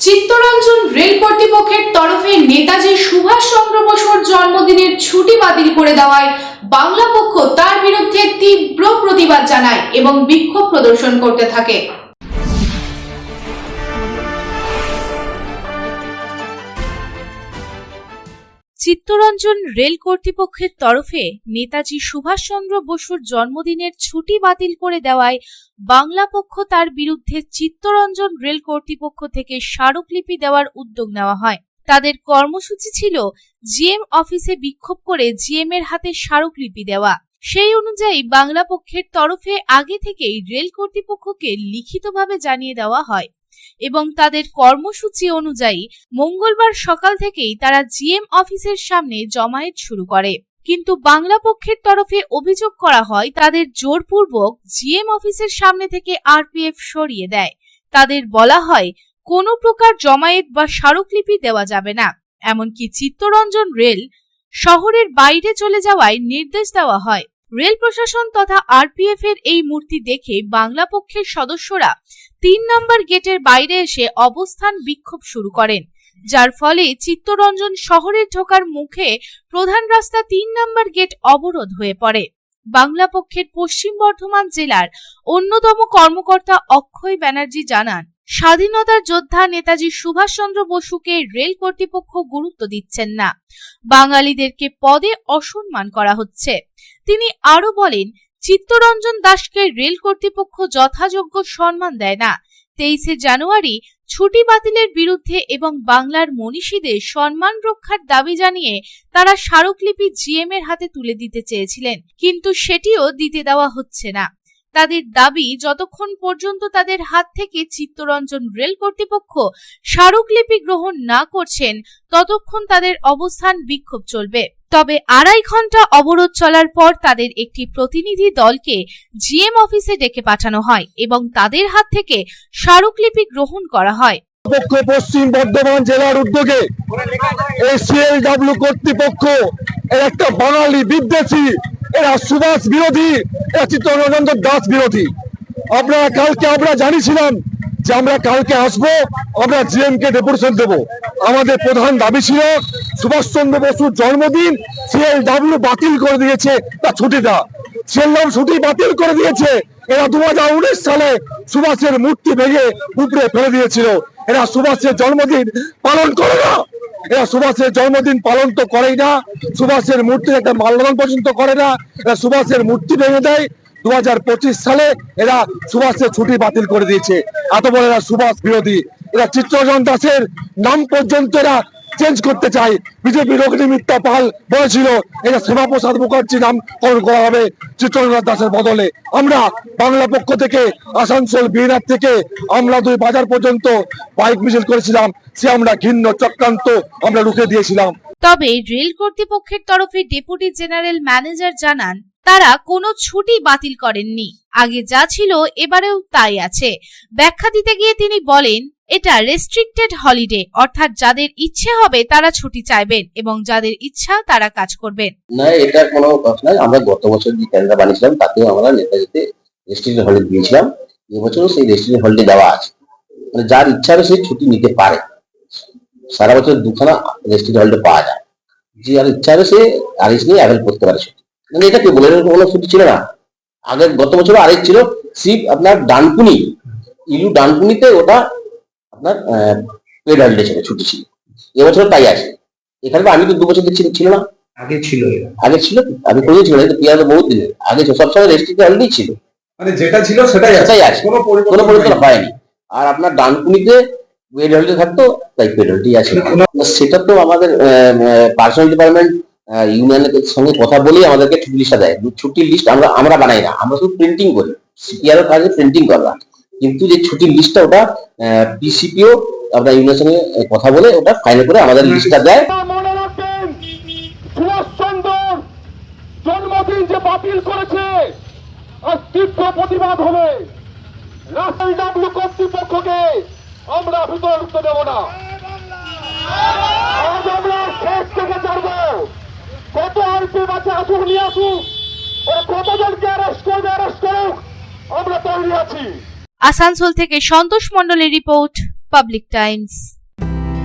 Chittaranjan rail কর্তৃপক্ষের তরফে নেতাজি সুভাষচন্দ্র বসুর জন্মদিনের ছুটি বাতিল করে দেওয়ায় বাংলা পক্ষ তার বিরুদ্ধে তীব্র প্রতিবাদ জানায় এবং বিক্ষোভ প্রদর্শন করতে থাকে। চিত্তরঞ্জন রেল কর্তৃপক্ষের তরফে নেতাজি সুভাষচন্দ্র বসুর জন্মদিনের ছুটি বাতিল করে দেওয়ায় বাংলা পক্ষ তার বিরুদ্ধে চিত্তরঞ্জন রেল কর্তৃপক্ষ থেকে স্মারকলিপি দেওয়ার উদ্যোগ নেওয়া হয়। তাদের কর্মসূচি ছিল জিএম অফিসে বিক্ষোভ করে জিএম এর হাতে স্মারকলিপি দেওয়া। সেই অনুযায়ী বাংলা পক্ষের তরফে আগে থেকেই রেল কর্তৃপক্ষকে লিখিতভাবে জানিয়ে দেওয়া হয় এবং তাদের কর্মসূচি অনুযায়ী মঙ্গলবার সকাল থেকেই তারা জিএম অফিসের সামনে জমায়েত শুরু করে। কিন্তু বাংলা পক্ষের তরফে অভিযোগ করা হয় তাদের জোরপূর্বক জিএম অফিসের সামনে থেকে আরপিএফ সরিয়ে দেয়। তাদের বলা হয় কোনো প্রকার জমায়েত বা স্মারকলিপি দেওয়া যাবে না, এমনকি চিত্তরঞ্জন রেল শহরের বাইরে চলে যাওয়ায় নির্দেশ দেওয়া হয়। রেল প্রশাসন তথা আরপিএফ এর এই মূর্তি দেখে বাংলা পক্ষের সদস্যরা ৩ নম্বর গেটের বাইরে এসে অবস্থান বিক্ষোভ শুরু করেন, যার ফলে চিত্তরঞ্জন শহরের ঢোকার মুখে প্রধান রাস্তা ৩ নম্বর গেট অবরোধ হয়ে পড়ে। বাংলা পক্ষের পশ্চিম বর্ধমান জেলার অন্যতম কর্মকর্তা অক্ষয় ব্যানার্জি জানান, স্বাধীনতার যোদ্ধা নেতাজি সুভাষচন্দ্র বসুকে রেল কর্তৃপক্ষ গুরুত্ব দিচ্ছেন না, বাঙালিদেরকে পদে অসম্মান করা হচ্ছে। তিনি আরো বলেন, চিত্তরঞ্জন দাসকে রেল কর্তৃপক্ষ যথাযোগ্য সম্মান দেয় না। 23শে জানুয়ারি ছুটি বাতিলের বিরুদ্ধে এবং বাংলার মনীষীদের সম্মান রক্ষার দাবি জানিয়ে তারা স্মারকলিপি জিএম এর হাতে তুলে দিতে চেয়েছিলেন, কিন্তু সেটিও দিতে দেওয়া হচ্ছে না। তাদের দাবি যতক্ষণ পর্যন্ত তাদের হাত থেকে চিত্তরঞ্জন রেল কর্তৃপক্ষ স্মারকলিপি গ্রহণ না করছেন ততক্ষণ তাদের অবস্থান বিক্ষোভ চলবে। তবে 2.5 ঘন্টা অবরোধ চলার পর তাদের একটি প্রতিনিধি দলকে জিএম অফিসে ডেকে পাঠানো হয় এবং তাদের হাত থেকে স্মারকলিপি গ্রহণ করা হয়। পশ্চিম বর্ধমান জেলার উদ্যোগে এসিএলডব্লিউ কর্তৃপক্ষ এর একটা বাঙালি বিদ্বেষী, এরা সুভাষ বিরোধী, এরা চিত্তরঞ্জন দাস বিরোধী। আমরা জানিয়েছিলাম যে আমরা কালকে আসবো, আমরা জিএম কে ডেপুটেশন দেবো। আমাদের প্রধান দাবি ছিল সুভাষচন্দ্র বসুর জন্মদিন সিএলডব্লিউ বাতিল করে দিয়েছে, তার ছুটিটা সিএলডব্লিউ ছুটি বাতিল করে দিয়েছে। এরা 2019 সালে সুভাষের মূর্তি ভেঙে উপরে ফেলে দিয়েছিল। এরা সুভাষের জন্মদিন পালন করে না, এরা সুভাষের জন্মদিন পালন তো করেই না, সুভাষের মূর্তির একটা মাল্যদান পর্যন্ত করে না। এরা সুভাষের মূর্তি ভেঙে দেয়। 2025 সালে এরা সুভাষের ছুটি বাতিল করে দিয়েছে। এত বড় এরা সুভাষ বিরোধী। এরা চিত্তরঞ্জন দাসের নাম পর্যন্ত এরা চেঞ্জ করতে চায়। বিজেপির অগ্নিমিত্রা পাল বলেছিল এটা শ্যামাপ্রসাদ মুখার্জি নামকরণ করা হবে চিত্তরঞ্জন দাসের বদলে। আমরা বাংলা পক্ষ থেকে আসানসোল বিএনআর থেকে আমলাদুই বাজার পর্যন্ত বাইক মিছিল করেছিলাম, সে আমরা ঘৃণ্য চক্রান্ত আমরা রুখে দিয়েছিলাম। তবে রেল কর্তৃপক্ষের তরফে ডেপুটি জেনারেল ম্যানেজার জানান, তারা কোনো ছুটি বাতিল করেননি, আগে যা ছিল এবারেও তাই আছে। ব্যাখ্যা দিতে গিয়ে তিনি বলেন, এটা রেস্ট্রিক্টেড হলিডে, অর্থাৎ যাদের ইচ্ছে হবে তারা ছুটি চাইবেন এবং যাদের ইচ্ছা তারা কাজ করবেন না। এটা কোনো কথা নয়। আমরা গত বছর যে ক্যালেন্ডার বানিয়েছিলাম তাতেও আমরা নেতাজিতে রেস্ট্রিক্টেড হলিডে দিয়েছিলাম। এবছরও সেই রেস্ট্রিক্টেড হলিডে দেওয়া আছে, মানে যার ইচ্ছা হবে সেই ছুটি নিতে পারে। সারা বছর 2খানা রেস্ট্রিক্টেড হলিডে পাওয়া যায়, যে আর ইচ্ছা হবে সে আরএস নিয়ে অ্যাভেল করতে পারে ছুটি। মানে এটা কি বলে কোনো ছুটি ছিল না। আগে গত বছর আরেক ছিল শিব আপনার ডানকুনি, ইলু ডানকুনিতে ওটা আপনার পেড হলিডে ছিল, ছুটি ছিল। এবছর তাই আছে। এখানে আমি তো 2 বছর ছিল না, আগে ছিল আমি কোথায় ছিল পিয়ার বহুত দিন আগে সবসময় রেস্ট্রিক্টেড হলিডে ছিল, মানে যেটা ছিল সেটাই আছে, কোনো পরিবর্তন হয়নি। আর আপনার ডানকুনিতে পেড হলিডে থাকতো, তাই পেড হলিডে আছে। সেটা তো আমাদের পার্সোনাল ডিপার্টমেন্ট ইউনিয়নের সঙ্গে কথা বলেই আমাদেরকে ছুটি লিস্টটা দেয়। ছুটির লিস্ট আমরা বানাই না, আমরা শুধু প্রিন্টিং করি, সিপিআর এর কাজে প্রিন্টিং করা। কিন্তু যে ছুটির লিস্টটা ওটা পিসিপিও আমরা ইউনিয়নের সঙ্গে কথা বলে ওটা ফাইনাল করে আমাদের লিস্টটা দেয়। মনে রাখবেন, সুভাষচন্দ্র জন্মদিন যে বাতিল করেছে আর তীব্র প্রতিবাদ হবে। এসএলডব্লিউ কর্তৃপক্ষকে আমরা ভিতরে ঢুকতে দেব না। আজ আমরা শেষ থেকে ছাড়বো। কত আরপি বাচ্চা আসুক, নিয়ে আসুক, ওরা কতজনকে অ্যারেস্ট করুক, আমরা তৈরি আছি। আসানসোল থেকে সন্তোষ মণ্ডলের রিপোর্ট, পাবলিক টাইমস।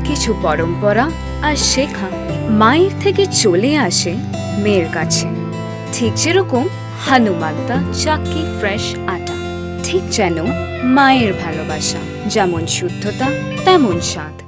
কিছু পরম্পরা আর শেখা মায়ের থেকে চলে আসে মেয়ের কাছে। ঠিক যেরকম হনুমান্তা চাক্কি ফ্রেশ আটা, ঠিক যেন মায়ের ভালোবাসা, যেমন শুদ্ধতা তেমন স্বাদ।